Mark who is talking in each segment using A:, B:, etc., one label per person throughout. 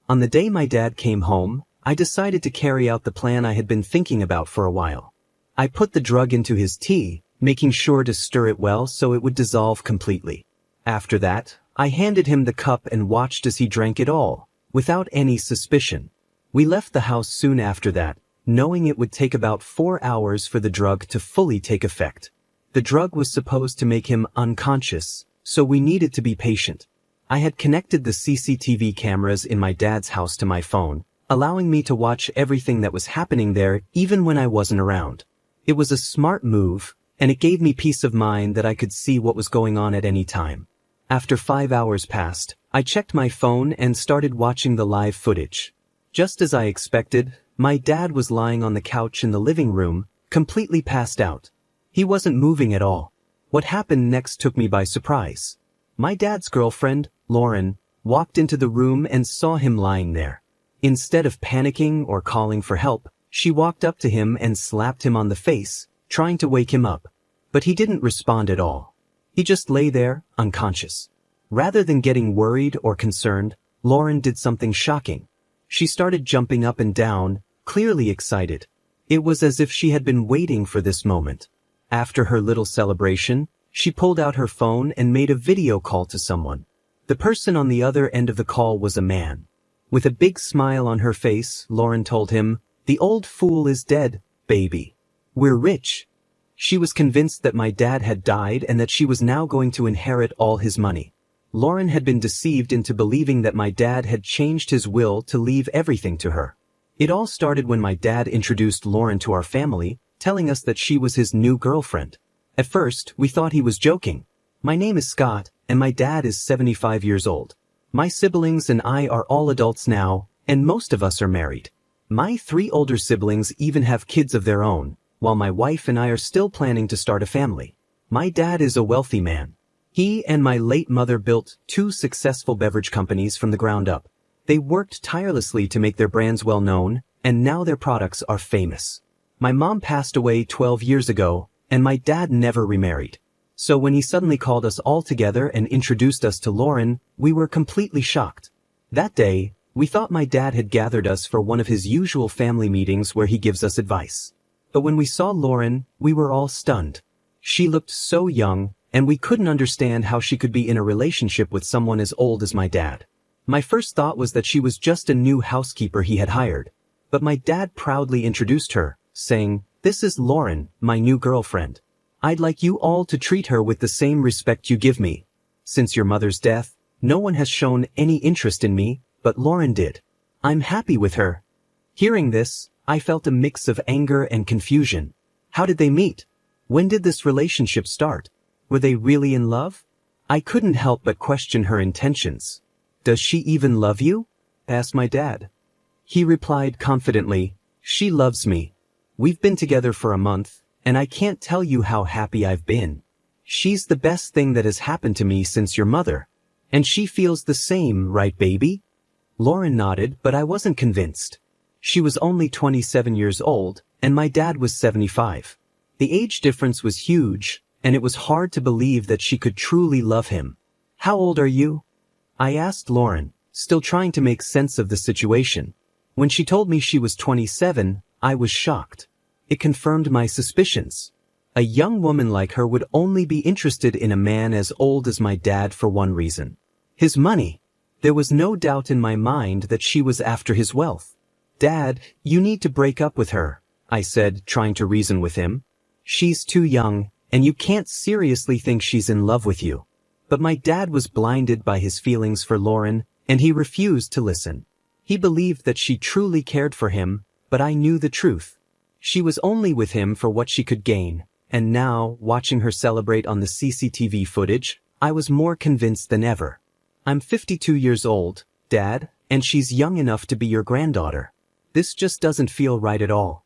A: On the day my dad came home, I decided to carry out the plan I had been thinking about for a while. I put the drug into his tea, making sure to stir it well so it would dissolve completely. After that, I handed him the cup and watched as he drank it all, without any suspicion. We left the house soon after that, knowing it would take about 4 hours for the drug to fully take effect. The drug was supposed to make him unconscious, so we needed to be patient. I had connected the CCTV cameras in my dad's house to my phone, allowing me to watch everything that was happening there even when I wasn't around. It was a smart move, and it gave me peace of mind that I could see what was going on at any time. After 5 hours passed, I checked my phone and started watching the live footage. Just as I expected, my dad was lying on the couch in the living room, completely passed out. He wasn't moving at all. What happened next took me by surprise. My dad's girlfriend, Lauren, walked into the room and saw him lying there. Instead of panicking or calling for help, she walked up to him and slapped him on the face, trying to wake him up. But he didn't respond at all. He just lay there, unconscious. Rather than getting worried or concerned, Lauren did something shocking. She started jumping up and down, clearly excited. It was as if she had been waiting for this moment. After her little celebration, she pulled out her phone and made a video call to someone. The person on the other end of the call was a man. With a big smile on her face, Lauren told him, "The old fool is dead, baby. We're rich." She was convinced that my dad had died and that she was now going to inherit all his money. Lauren had been deceived into believing that my dad had changed his will to leave everything to her. It all started when my dad introduced Lauren to our family, telling us that she was his new girlfriend. At first, we thought he was joking. "My name is Scott, and my dad is 75 years old. My siblings and I are all adults now, and most of us are married. My 3 older siblings even have kids of their own, while my wife and I are still planning to start a family. My dad is a wealthy man. He and my late mother built 2 successful beverage companies from the ground up. They worked tirelessly to make their brands well known, and now their products are famous. My mom passed away 12 years ago, and my dad never remarried. So when he suddenly called us all together and introduced us to Lauren, we were completely shocked. That day, we thought my dad had gathered us for one of his usual family meetings where he gives us advice. But when we saw Lauren, we were all stunned. She looked so young, and we couldn't understand how she could be in a relationship with someone as old as my dad. My first thought was that she was just a new housekeeper he had hired. But my dad proudly introduced her, saying, "This is Lauren, my new girlfriend. I'd like you all to treat her with the same respect you give me. Since your mother's death, no one has shown any interest in me, but Lauren did. I'm happy with her." Hearing this, I felt a mix of anger and confusion. How did they meet? When did this relationship start? Were they really in love? I couldn't help but question her intentions. "Does she even love you?" asked my dad. He replied confidently, "She loves me. We've been together for a month, and I can't tell you how happy I've been. She's the best thing that has happened to me since your mother. And she feels the same, right, baby?" Lauren nodded, but I wasn't convinced. She was only 27 years old, and my dad was 75. The age difference was huge, and it was hard to believe that she could truly love him. "How old are you?" I asked Lauren, still trying to make sense of the situation. When she told me she was 27, I was shocked. It confirmed my suspicions. A young woman like her would only be interested in a man as old as my dad for one reason: his money. There was no doubt in my mind that she was after his wealth. "Dad, you need to break up with her," I said, trying to reason with him. "She's too young, and you can't seriously think she's in love with you." But my dad was blinded by his feelings for Lauren, and he refused to listen. He believed that she truly cared for him, but I knew the truth. She was only with him for what she could gain, and now, watching her celebrate on the CCTV footage, I was more convinced than ever. "I'm 52 years old, Dad, and she's young enough to be your granddaughter. This just doesn't feel right at all."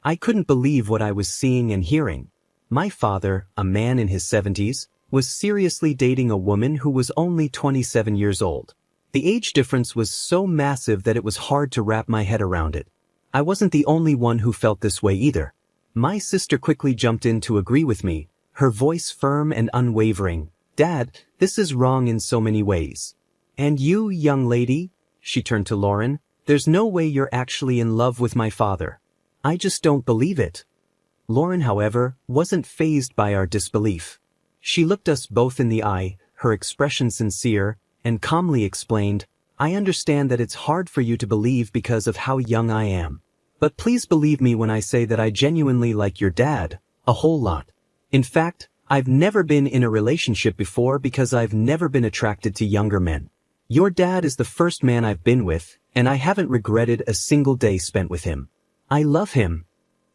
A: I couldn't believe what I was seeing and hearing. My father, a man in his 70s, was seriously dating a woman who was only 27 years old. The age difference was so massive that it was hard to wrap my head around it. I wasn't the only one who felt this way either. My sister quickly jumped in to agree with me, her voice firm and unwavering. "Dad, this is wrong in so many ways. And you, young lady, she turned to Lauren. "There's no way you're actually in love with my father. I just don't believe it." Lauren, however, wasn't fazed by our disbelief. She looked us both in the eye, her expression sincere, and calmly explained, "I understand that it's hard for you to believe because of how young I am. But please believe me when I say that I genuinely like your dad, a whole lot. In fact, I've never been in a relationship before because I've never been attracted to younger men. Your dad is the first man I've been with, and I haven't regretted a single day spent with him. I love him."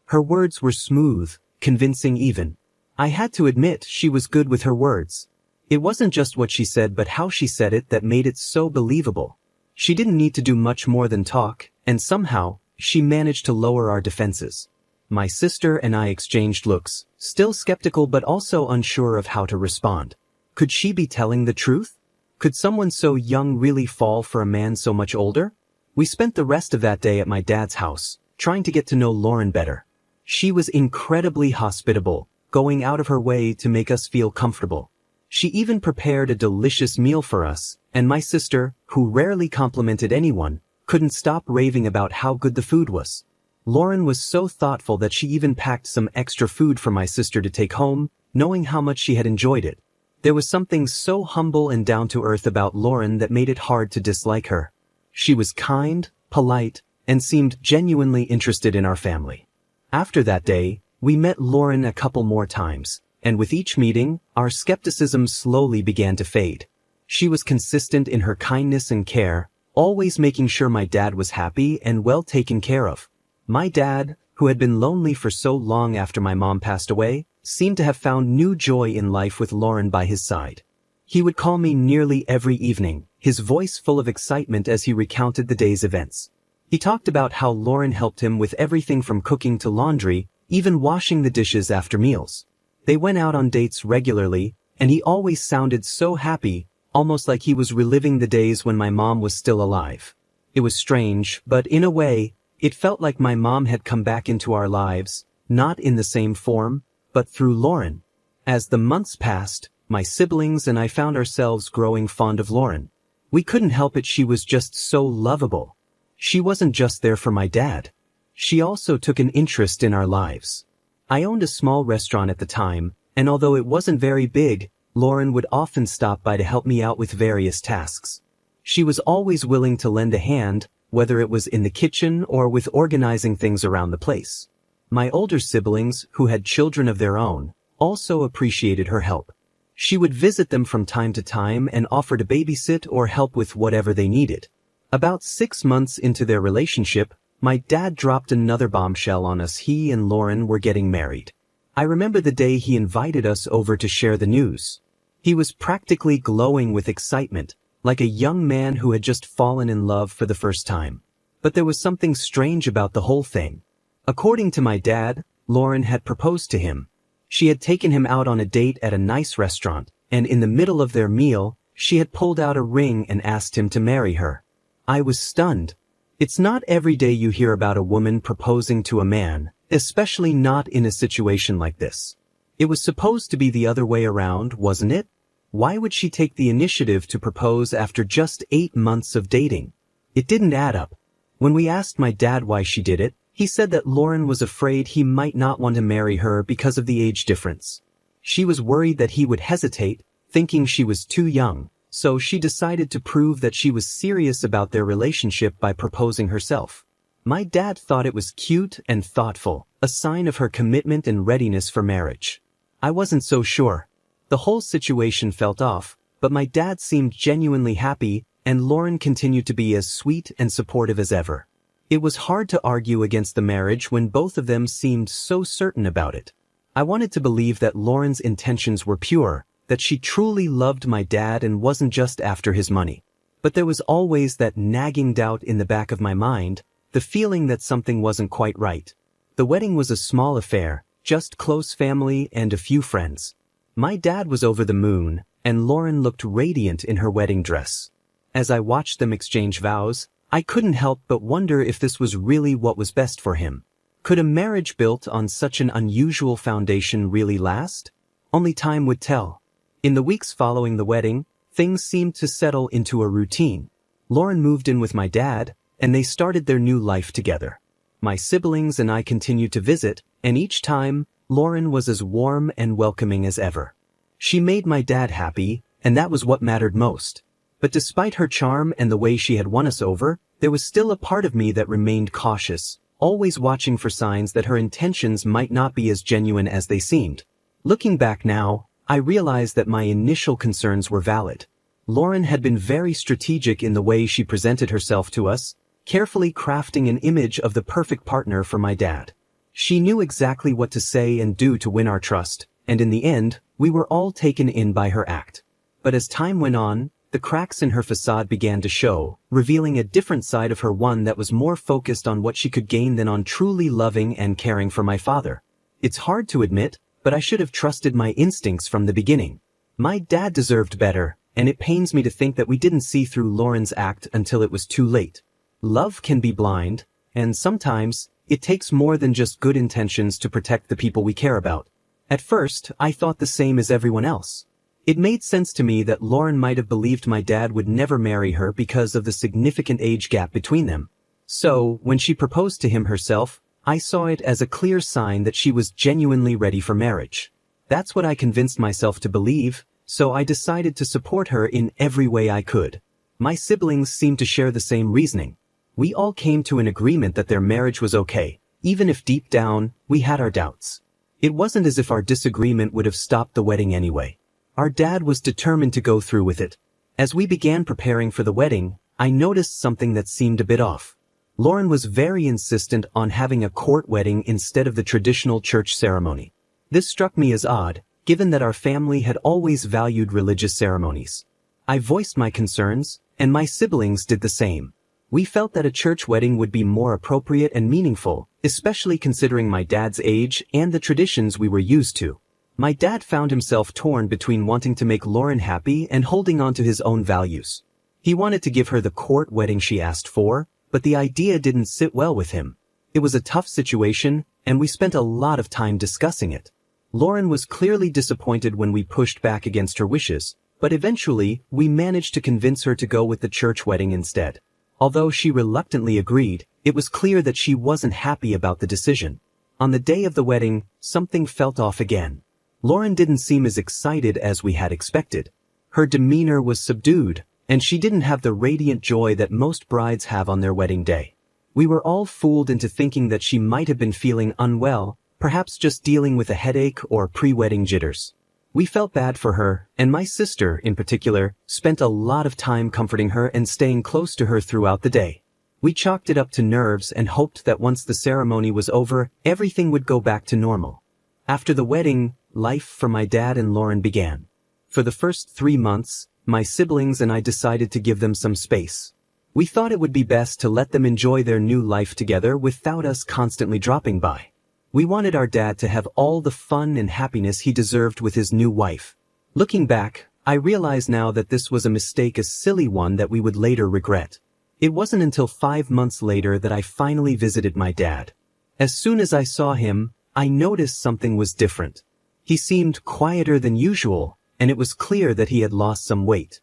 A: Her words were smooth, convincing even. I had to admit she was good with her words. It wasn't just what she said but how she said it that made it so believable. She didn't need to do much more than talk, and somehow, she managed to lower our defenses. My sister and I exchanged looks, still skeptical but also unsure of how to respond. Could she be telling the truth? Could someone so young really fall for a man so much older? We spent the rest of that day at my dad's house, trying to get to know Lauren better. She was incredibly hospitable, going out of her way to make us feel comfortable. She even prepared a delicious meal for us, and my sister, who rarely complimented anyone, couldn't stop raving about how good the food was. Lauren was so thoughtful that she even packed some extra food for my sister to take home, knowing how much she had enjoyed it. There was something so humble and down-to-earth about Lauren that made it hard to dislike her. She was kind, polite, and seemed genuinely interested in our family. After that day, we met Lauren a couple more times, and with each meeting, our skepticism slowly began to fade. She was consistent in her kindness and care, always making sure my dad was happy and well taken care of. My dad, who had been lonely for so long after my mom passed away, seemed to have found new joy in life with Lauren by his side. He would call me nearly every evening, his voice full of excitement as he recounted the day's events. He talked about how Lauren helped him with everything from cooking to laundry, even washing the dishes after meals. They went out on dates regularly, and he always sounded so happy, almost like he was reliving the days when my mom was still alive. It was strange, but in a way, it felt like my mom had come back into our lives, not in the same form, but through Lauren. As the months passed, my siblings and I found ourselves growing fond of Lauren. We couldn't help it, she was just so lovable. She wasn't just there for my dad. She also took an interest in our lives. I owned a small restaurant at the time, and although it wasn't very big, Lauren would often stop by to help me out with various tasks. She was always willing to lend a hand, whether it was in the kitchen or with organizing things around the place. My older siblings, who had children of their own, also appreciated her help. She would visit them from time to time and offer to babysit or help with whatever they needed. About 6 months into their relationship, my dad dropped another bombshell on us. He and Lauren were getting married. I remember the day he invited us over to share the news. He was practically glowing with excitement, like a young man who had just fallen in love for the first time. But there was something strange about the whole thing. According to my dad, Lauren had proposed to him. She had taken him out on a date at a nice restaurant, and in the middle of their meal, she had pulled out a ring and asked him to marry her. I was stunned. It's not every day you hear about a woman proposing to a man, especially not in a situation like this. It was supposed to be the other way around, wasn't it? Why would she take the initiative to propose after just 8 months of dating? It didn't add up. When we asked my dad why she did it, he said that Lauren was afraid he might not want to marry her because of the age difference. She was worried that he would hesitate, thinking she was too young. So she decided to prove that she was serious about their relationship by proposing herself. My dad thought it was cute and thoughtful, a sign of her commitment and readiness for marriage. I wasn't so sure. The whole situation felt off, but my dad seemed genuinely happy, and Lauren continued to be as sweet and supportive as ever. It was hard to argue against the marriage when both of them seemed so certain about it. I wanted to believe that Lauren's intentions were pure, that she truly loved my dad and wasn't just after his money. But there was always that nagging doubt in the back of my mind, the feeling that something wasn't quite right. The wedding was a small affair, just close family and a few friends. My dad was over the moon, and Lauren looked radiant in her wedding dress. As I watched them exchange vows, I couldn't help but wonder if this was really what was best for him. Could a marriage built on such an unusual foundation really last? Only time would tell. In the weeks following the wedding, things seemed to settle into a routine. Lauren moved in with my dad, and they started their new life together. My siblings and I continued to visit, and each time, Lauren was as warm and welcoming as ever. She made my dad happy, and that was what mattered most. But despite her charm and the way she had won us over, there was still a part of me that remained cautious, always watching for signs that her intentions might not be as genuine as they seemed. Looking back now, I realized that my initial concerns were valid. Lauren had been very strategic in the way she presented herself to us, carefully crafting an image of the perfect partner for my dad. She knew exactly what to say and do to win our trust, and in the end, we were all taken in by her act. But as time went on, the cracks in her facade began to show, revealing a different side of her, one that was more focused on what she could gain than on truly loving and caring for my father. It's hard to admit, but I should have trusted my instincts from the beginning. My dad deserved better, and it pains me to think that we didn't see through Lauren's act until it was too late. Love can be blind, and sometimes, it takes more than just good intentions to protect the people we care about. At first, I thought the same as everyone else. It made sense to me that Lauren might have believed my dad would never marry her because of the significant age gap between them. So, when she proposed to him herself, I saw it as a clear sign that she was genuinely ready for marriage. That's what I convinced myself to believe, so I decided to support her in every way I could. My siblings seemed to share the same reasoning. We all came to an agreement that their marriage was okay, even if deep down, we had our doubts. It wasn't as if our disagreement would have stopped the wedding anyway. Our dad was determined to go through with it. As we began preparing for the wedding, I noticed something that seemed a bit off. Lauren was very insistent on having a court wedding instead of the traditional church ceremony. This struck me as odd, given that our family had always valued religious ceremonies. I voiced my concerns, and my siblings did the same. We felt that a church wedding would be more appropriate and meaningful, especially considering my dad's age and the traditions we were used to. My dad found himself torn between wanting to make Lauren happy and holding on to his own values. He wanted to give her the court wedding she asked for, but the idea didn't sit well with him. It was a tough situation, and we spent a lot of time discussing it. Lauren was clearly disappointed when we pushed back against her wishes, but eventually, we managed to convince her to go with the church wedding instead. Although she reluctantly agreed, it was clear that she wasn't happy about the decision. On the day of the wedding, something felt off again. Lauren didn't seem as excited as we had expected. Her demeanor was subdued, and she didn't have the radiant joy that most brides have on their wedding day. We were all fooled into thinking that she might have been feeling unwell, perhaps just dealing with a headache or pre-wedding jitters. We felt bad for her, and my sister, in particular, spent a lot of time comforting her and staying close to her throughout the day. We chalked it up to nerves and hoped that once the ceremony was over, everything would go back to normal. After the wedding, life for my dad and Lauren began. For the first 3 months, my siblings and I decided to give them some space. We thought it would be best to let them enjoy their new life together without us constantly dropping by. We wanted our dad to have all the fun and happiness he deserved with his new wife. Looking back, I realize now that this was a mistake, a silly one that we would later regret. It wasn't until 5 months later that I finally visited my dad. As soon as I saw him, I noticed something was different. He seemed quieter than usual, and it was clear that he had lost some weight.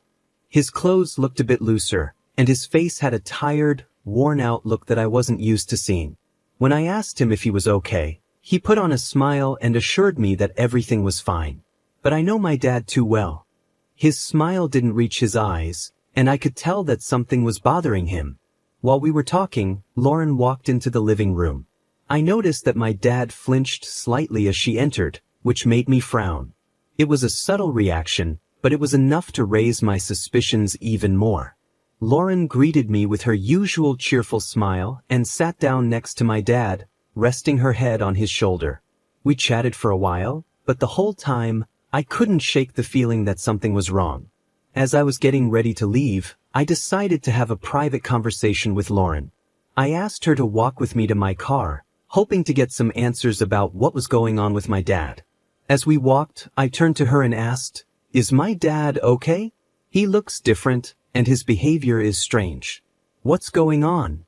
A: His clothes looked a bit looser, and his face had a tired, worn-out look that I wasn't used to seeing. When I asked him if he was okay, he put on a smile and assured me that everything was fine. But I know my dad too well. His smile didn't reach his eyes, and I could tell that something was bothering him. While we were talking, Lauren walked into the living room. I noticed that my dad flinched slightly as she entered, which made me frown. It was a subtle reaction, but it was enough to raise my suspicions even more. Lauren greeted me with her usual cheerful smile and sat down next to my dad, resting her head on his shoulder. We chatted for a while, but the whole time, I couldn't shake the feeling that something was wrong. As I was getting ready to leave, I decided to have a private conversation with Lauren. I asked her to walk with me to my car, hoping to get some answers about what was going on with my dad. As we walked, I turned to her and asked, "Is my dad okay? He looks different, and his behavior is strange. What's going on?"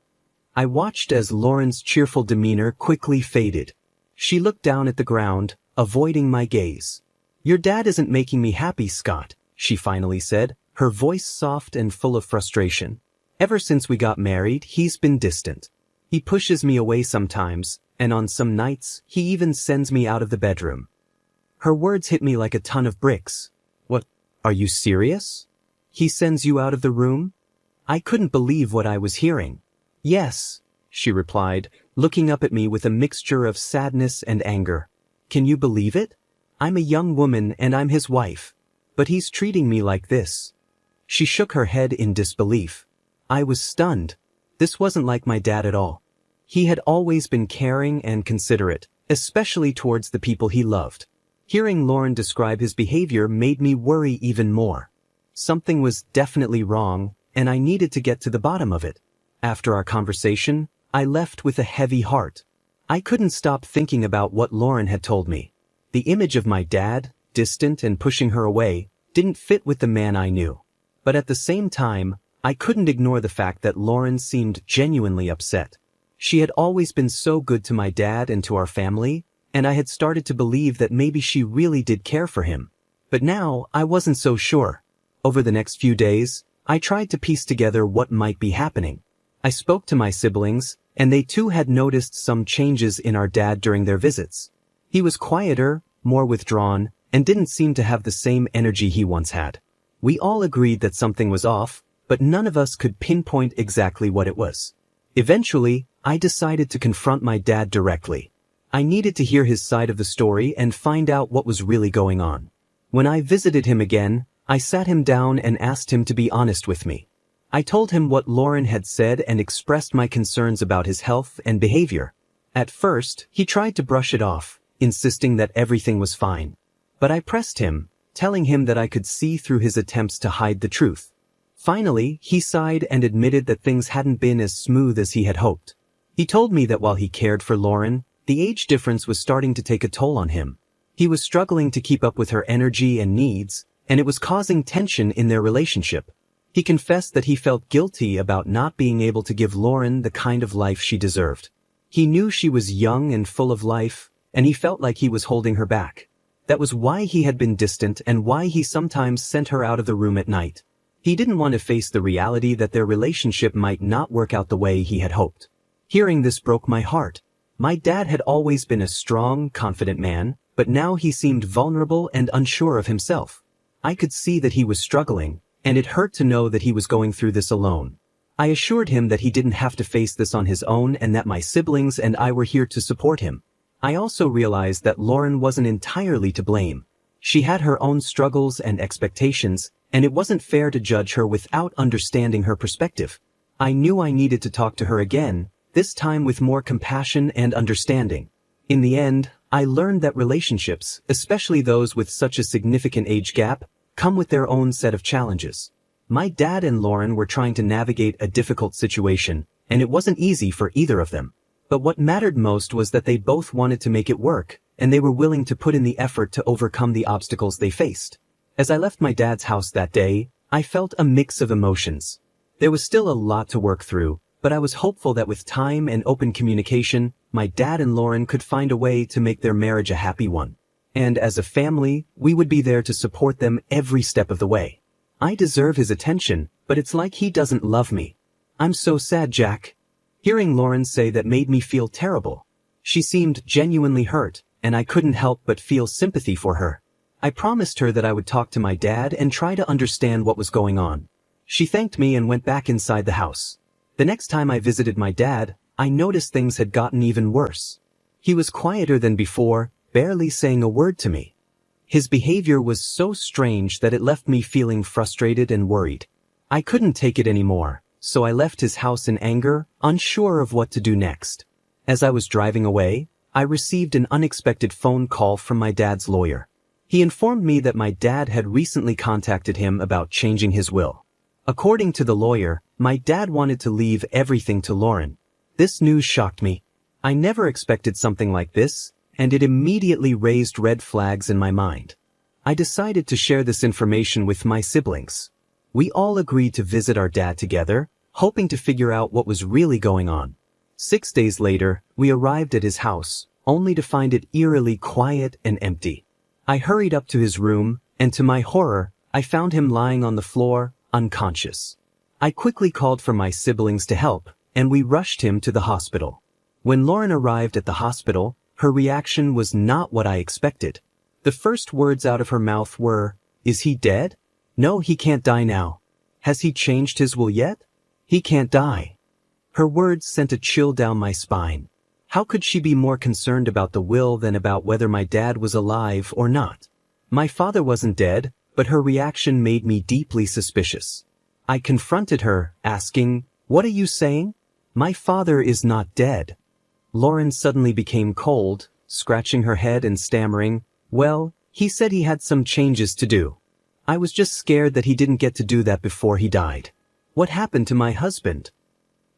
A: I watched as Lauren's cheerful demeanor quickly faded. She looked down at the ground, avoiding my gaze. "Your dad isn't making me happy, Scott," she finally said, her voice soft and full of frustration. Ever since we got married, he's been distant. He pushes me away sometimes, and on some nights, he even sends me out of the bedroom. Her words hit me like a ton of bricks. What, are you serious? He sends you out of the room? I couldn't believe what I was hearing. Yes, she replied, looking up at me with a mixture of sadness and anger. Can you believe it? I'm a young woman and I'm his wife. But he's treating me like this. She shook her head in disbelief. I was stunned. This wasn't like my dad at all. He had always been caring and considerate, especially towards the people he loved. Hearing Lauren describe his behavior made me worry even more. Something was definitely wrong, and I needed to get to the bottom of it. After our conversation, I left with a heavy heart. I couldn't stop thinking about what Lauren had told me. The image of my dad, distant and pushing her away, didn't fit with the man I knew. But at the same time, I couldn't ignore the fact that Lauren seemed genuinely upset. She had always been so good to my dad and to our family, and I had started to believe that maybe she really did care for him. But now, I wasn't so sure. Over the next few days, I tried to piece together what might be happening. I spoke to my siblings, and they too had noticed some changes in our dad during their visits. He was quieter, more withdrawn, and didn't seem to have the same energy he once had. We all agreed that something was off, but none of us could pinpoint exactly what it was. Eventually, I decided to confront my dad directly. I needed to hear his side of the story and find out what was really going on. When I visited him again, I sat him down and asked him to be honest with me. I told him what Lauren had said and expressed my concerns about his health and behavior. At first, he tried to brush it off, insisting that everything was fine. But I pressed him, telling him that I could see through his attempts to hide the truth. Finally, he sighed and admitted that things hadn't been as smooth as he had hoped. He told me that while he cared for Lauren, the age difference was starting to take a toll on him. He was struggling to keep up with her energy and needs, and it was causing tension in their relationship. He confessed that he felt guilty about not being able to give Lauren the kind of life she deserved. He knew she was young and full of life, and he felt like he was holding her back. That was why he had been distant and why he sometimes sent her out of the room at night. He didn't want to face the reality that their relationship might not work out the way he had hoped. Hearing this broke my heart. My dad had always been a strong, confident man, but now he seemed vulnerable and unsure of himself. I could see that he was struggling, and it hurt to know that he was going through this alone. I assured him that he didn't have to face this on his own and that my siblings and I were here to support him. I also realized that Lauren wasn't entirely to blame. She had her own struggles and expectations, and it wasn't fair to judge her without understanding her perspective. I knew I needed to talk to her again, this time with more compassion and understanding. In the end, I learned that relationships, especially those with such a significant age gap, come with their own set of challenges. My dad and Lauren were trying to navigate a difficult situation, and it wasn't easy for either of them. But what mattered most was that they both wanted to make it work, and they were willing to put in the effort to overcome the obstacles they faced. As I left my dad's house that day, I felt a mix of emotions. There was still a lot to work through, but I was hopeful that with time and open communication, my dad and Lauren could find a way to make their marriage a happy one. And as a family, we would be there to support them every step of the way. I deserve his attention, but it's like he doesn't love me. I'm so sad, Jack. Hearing Lauren say that made me feel terrible. She seemed genuinely hurt, and I couldn't help but feel sympathy for her. I promised her that I would talk to my dad and try to understand what was going on. She thanked me and went back inside the house. The next time I visited my dad, I noticed things had gotten even worse. He was quieter than before, barely saying a word to me. His behavior was so strange that it left me feeling frustrated and worried. I couldn't take it anymore, so I left his house in anger, unsure of what to do next. As I was driving away, I received an unexpected phone call from my dad's lawyer. He informed me that my dad had recently contacted him about changing his will. According to the lawyer, my dad wanted to leave everything to Lauren. This news shocked me. I never expected something like this, and it immediately raised red flags in my mind. I decided to share this information with my siblings. We all agreed to visit our dad together, hoping to figure out what was really going on. 6 days later, we arrived at his house, only to find it eerily quiet and empty. I hurried up to his room, and to my horror, I found him lying on the floor, unconscious. I quickly called for my siblings to help, and we rushed him to the hospital. When Lauren arrived at the hospital, her reaction was not what I expected. The first words out of her mouth were, "Is he dead? No, he can't die now. Has he changed his will yet? He can't die." Her words sent a chill down my spine. How could she be more concerned about the will than about whether my dad was alive or not? My father wasn't dead, but her reaction made me deeply suspicious. I confronted her, asking, "What are you saying? My father is not dead." Lauren suddenly became cold, scratching her head and stammering, "Well, he said he had some changes to do. I was just scared that he didn't get to do that before he died. What happened to my husband?"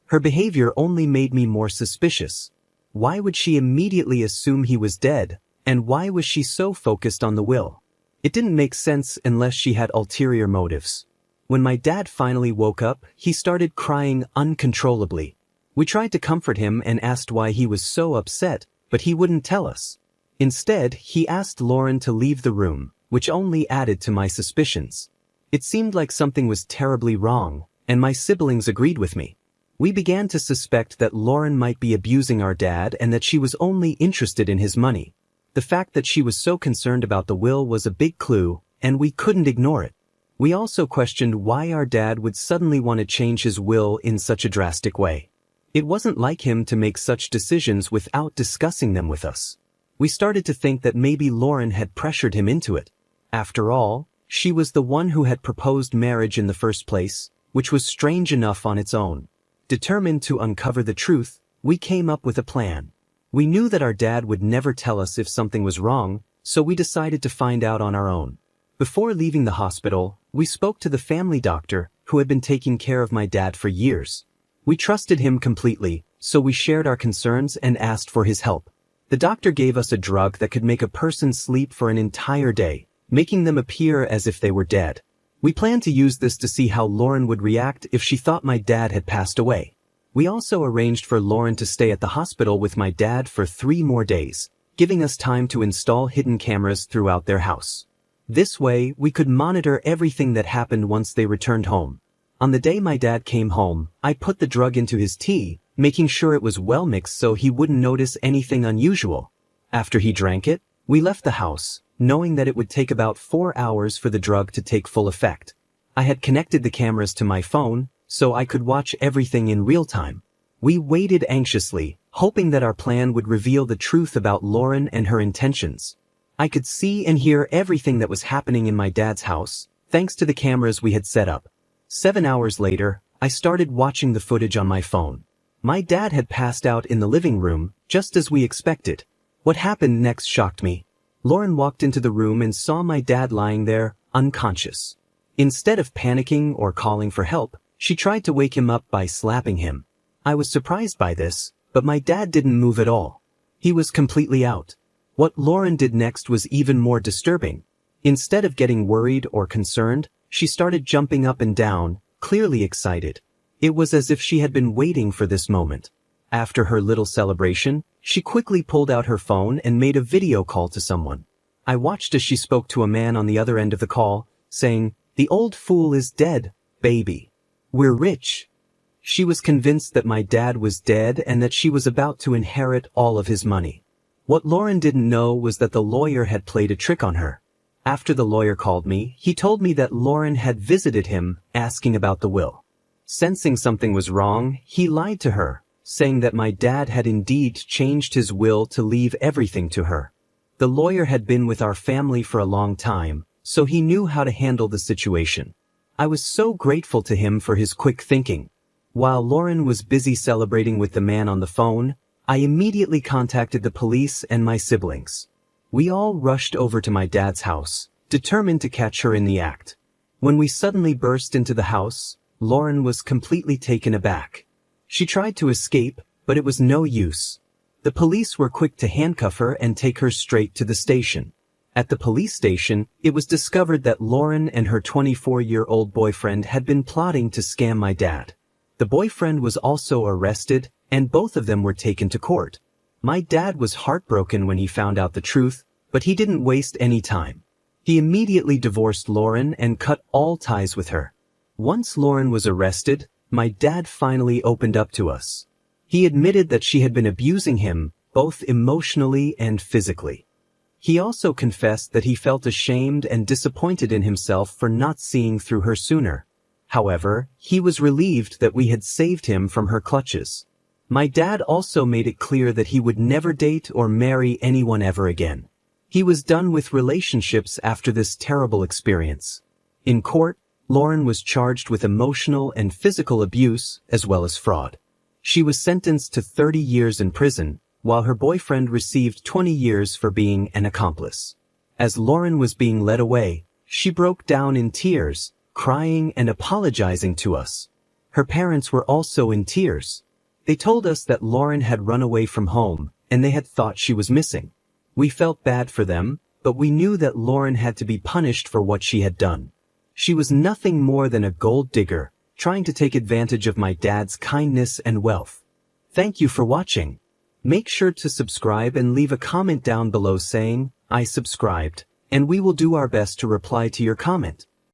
A: Her behavior only made me more suspicious. Why would she immediately assume he was dead, and why was she so focused on the will? It didn't make sense unless she had ulterior motives. When my dad finally woke up, he started crying uncontrollably. We tried to comfort him and asked why he was so upset, but he wouldn't tell us. Instead, he asked Lauren to leave the room, which only added to my suspicions. It seemed like something was terribly wrong, and my siblings agreed with me. We began to suspect that Lauren might be abusing our dad and that she was only interested in his money. The fact that she was so concerned about the will was a big clue, and we couldn't ignore it. We also questioned why our dad would suddenly want to change his will in such a drastic way. It wasn't like him to make such decisions without discussing them with us. We started to think that maybe Lauren had pressured him into it. After all, she was the one who had proposed marriage in the first place, which was strange enough on its own. Determined to uncover the truth, we came up with a plan. We knew that our dad would never tell us if something was wrong, so we decided to find out on our own. Before leaving the hospital, we spoke to the family doctor who had been taking care of my dad for years. We trusted him completely, so we shared our concerns and asked for his help. The doctor gave us a drug that could make a person sleep for an entire day, making them appear as if they were dead. We planned to use this to see how Lauren would react if she thought my dad had passed away. We also arranged for Lauren to stay at the hospital with my dad for 3 more days, giving us time to install hidden cameras throughout their house. This way, we could monitor everything that happened once they returned home. On the day my dad came home, I put the drug into his tea, making sure it was well mixed so he wouldn't notice anything unusual. After he drank it, we left the house, knowing that it would take about 4 hours for the drug to take full effect. I had connected the cameras to my phone, so I could watch everything in real time. We waited anxiously, hoping that our plan would reveal the truth about Lauren and her intentions. I could see and hear everything that was happening in my dad's house, thanks to the cameras we had set up. 7 hours later, I started watching the footage on my phone. My dad had passed out in the living room, just as we expected. What happened next shocked me. Lauren walked into the room and saw my dad lying there, unconscious. Instead of panicking or calling for help, she tried to wake him up by slapping him. I was surprised by this, but my dad didn't move at all. He was completely out. What Lauren did next was even more disturbing. Instead of getting worried or concerned, she started jumping up and down, clearly excited. It was as if she had been waiting for this moment. After her little celebration, she quickly pulled out her phone and made a video call to someone. I watched as she spoke to a man on the other end of the call, saying, "The old fool is dead, baby. We're rich." She was convinced that my dad was dead and that she was about to inherit all of his money. What Lauren didn't know was that the lawyer had played a trick on her. After the lawyer called me, he told me that Lauren had visited him, asking about the will. Sensing something was wrong, he lied to her, saying that my dad had indeed changed his will to leave everything to her. The lawyer had been with our family for a long time, so he knew how to handle the situation. I was so grateful to him for his quick thinking. While Lauren was busy celebrating with the man on the phone, I immediately contacted the police and my siblings. We all rushed over to my dad's house, determined to catch her in the act. When we suddenly burst into the house, Lauren was completely taken aback. She tried to escape, but it was no use. The police were quick to handcuff her and take her straight to the station. At the police station, it was discovered that Lauren and her 24-year-old boyfriend had been plotting to scam my dad. The boyfriend was also arrested, and both of them were taken to court. My dad was heartbroken when he found out the truth, but he didn't waste any time. He immediately divorced Lauren and cut all ties with her. Once Lauren was arrested, my dad finally opened up to us. He admitted that she had been abusing him, both emotionally and physically. He also confessed that he felt ashamed and disappointed in himself for not seeing through her sooner. However, he was relieved that we had saved him from her clutches. My dad also made it clear that he would never date or marry anyone ever again. He was done with relationships after this terrible experience. In court, Lauren was charged with emotional and physical abuse as well as fraud. She was sentenced to 30 years in prison, while her boyfriend received 20 years for being an accomplice. As Lauren was being led away, she broke down in tears, crying and apologizing to us. Her parents were also in tears. They told us that Lauren had run away from home, and they had thought she was missing. We felt bad for them, but we knew that Lauren had to be punished for what she had done. She was nothing more than a gold digger, trying to take advantage of my dad's kindness and wealth. Thank you for watching. Make sure to subscribe and leave a comment down below saying, "I subscribed," and we will do our best to reply to your comment.